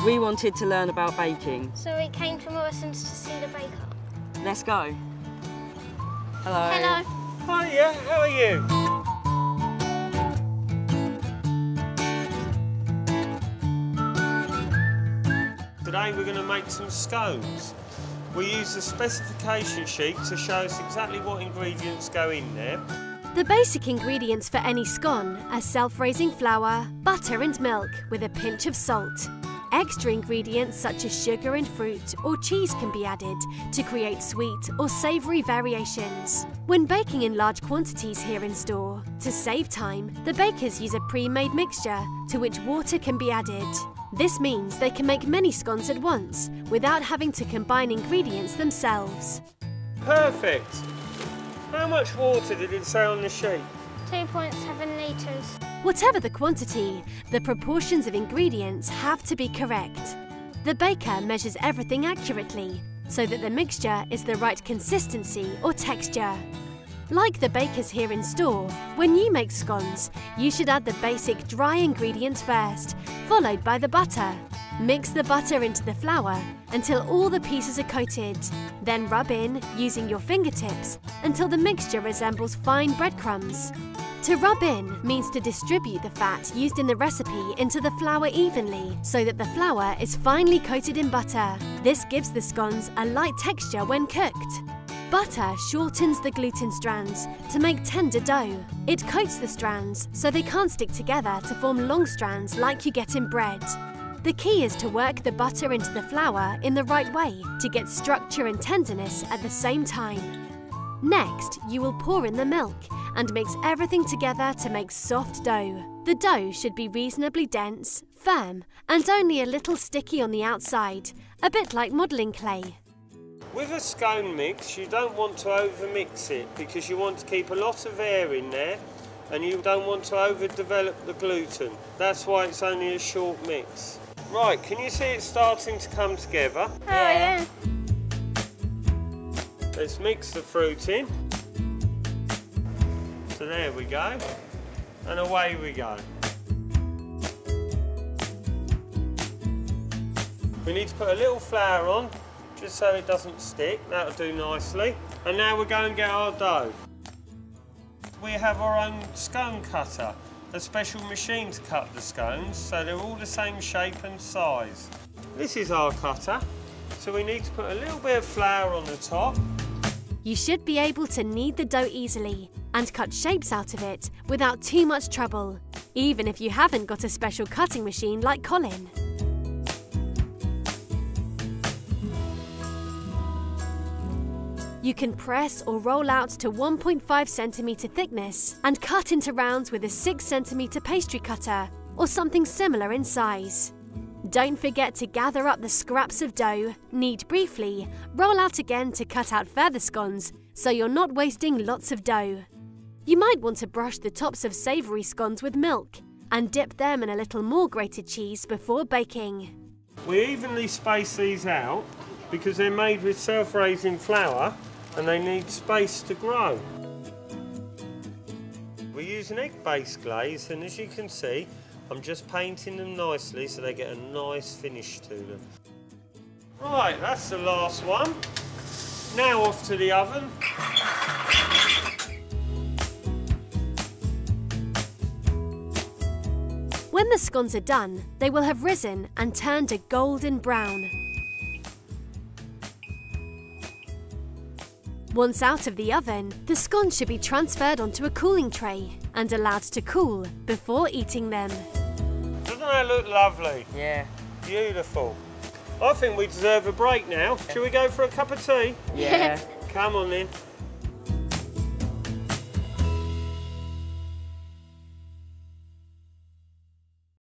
We wanted to learn about baking. So we came to Morrison's to see the baker. Let's go. Hello. Hello. Hiya, how are you? Today we're going to make some scones. We use the specification sheet to show us exactly what ingredients go in there. The basic ingredients for any scone are self-raising flour, butter and milk with a pinch of salt. Extra ingredients such as sugar and fruit or cheese can be added to create sweet or savoury variations. When baking in large quantities here in store, to save time, the bakers use a pre-made mixture to which water can be added. This means they can make many scones at once without having to combine ingredients themselves. Perfect. How much water did it say on the sheet? 2.7 litres. Whatever the quantity, the proportions of ingredients have to be correct. The baker measures everything accurately so that the mixture is the right consistency or texture. Like the bakers here in store, when you make scones, you should add the basic dry ingredients first, followed by the butter. Mix the butter into the flour until all the pieces are coated. Then rub in using your fingertips until the mixture resembles fine breadcrumbs. To rub in means to distribute the fat used in the recipe into the flour evenly so that the flour is finely coated in butter. This gives the scones a light texture when cooked. Butter shortens the gluten strands to make tender dough. It coats the strands so they can't stick together to form long strands like you get in bread. The key is to work the butter into the flour in the right way to get structure and tenderness at the same time. Next, you will pour in the milk and mix everything together to make soft dough. The dough should be reasonably dense, firm, and only a little sticky on the outside, a bit like modelling clay. With a scone mix, you don't want to over-mix it because you want to keep a lot of air in there and you don't want to overdevelop the gluten. That's why it's only a short mix. Right, can you see it starting to come together? Oh yeah. Let's mix the fruit in. So there we go, and away we go. We need to put a little flour on, just so it doesn't stick. That'll do nicely. And now we'll go and get our dough. We have our own scone cutter, a special machine to cut the scones, so they're all the same shape and size. This is our cutter, so we need to put a little bit of flour on the top. You should be able to knead the dough easily and cut shapes out of it without too much trouble, even if you haven't got a special cutting machine like Colin. You can press or roll out to 1.5 centimetre thickness and cut into rounds with a 6 centimetre pastry cutter or something similar in size. Don't forget to gather up the scraps of dough, knead briefly, roll out again to cut out further scones so you're not wasting lots of dough. You might want to brush the tops of savoury scones with milk and dip them in a little more grated cheese before baking. We evenly space these out because they're made with self-raising flour and they need space to grow. We use an egg-based glaze, and as you can see, I'm just painting them nicely so they get a nice finish to them. Right, that's the last one. Now off to the oven. When the scones are done, they will have risen and turned a golden brown. Once out of the oven, the scones should be transferred onto a cooling tray and allowed to cool before eating them. Doesn't that look lovely? Yeah. Beautiful. I think we deserve a break now. Shall we go for a cup of tea? Yeah. Come on then.